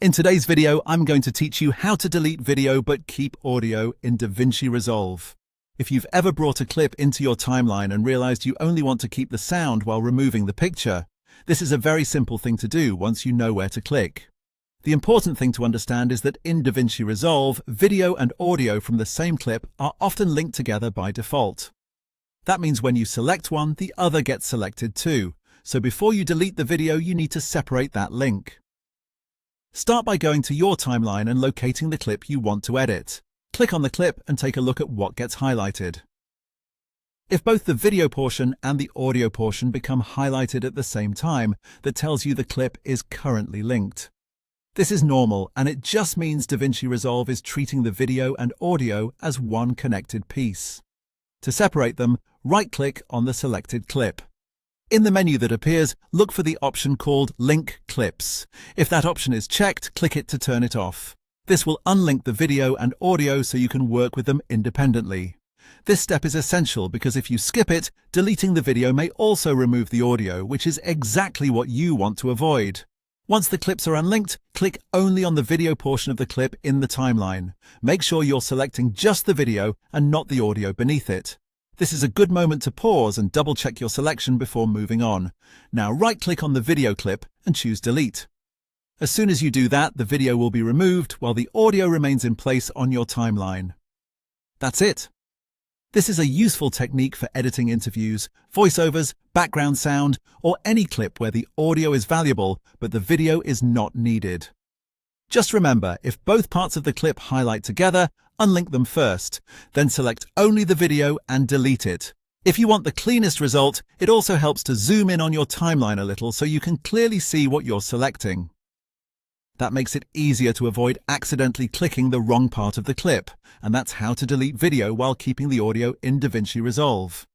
In today's video, I'm going to teach you how to delete video but keep audio in DaVinci Resolve. If you've ever brought a clip into your timeline and realized you only want to keep the sound while removing the picture, this is a very simple thing to do once you know where to click. The important thing to understand is that in DaVinci Resolve, video and audio from the same clip are often linked together by default. That means when you select one, the other gets selected too. So before you delete the video, you need to separate that link. Start by going to your timeline and locating the clip you want to edit. Click on the clip and take a look at what gets highlighted. If both the video portion and the audio portion become highlighted at the same time, that tells you the clip is currently linked. This is normal, and it just means DaVinci Resolve is treating the video and audio as one connected piece. To separate them, right-click on the selected clip. In the menu that appears, look for the option called Link Clips. If that option is checked, click it to turn it off. This will unlink the video and audio so you can work with them independently. This step is essential because if you skip it, deleting the video may also remove the audio, which is exactly what you want to avoid. Once the clips are unlinked, click only on the video portion of the clip in the timeline. Make sure you're selecting just the video and not the audio beneath it. This is a good moment to pause and double-check your selection before moving on. Now right-click on the video clip and choose Delete. As soon as you do that, the video will be removed while the audio remains in place on your timeline. That's it. This is a useful technique for editing interviews, voiceovers, background sound, or any clip where the audio is valuable but the video is not needed. Just remember, if both parts of the clip highlight together, unlink them first, then select only the video and delete it. If you want the cleanest result, it also helps to zoom in on your timeline a little so you can clearly see what you're selecting. That makes it easier to avoid accidentally clicking the wrong part of the clip, and that's how to delete video while keeping the audio in DaVinci Resolve.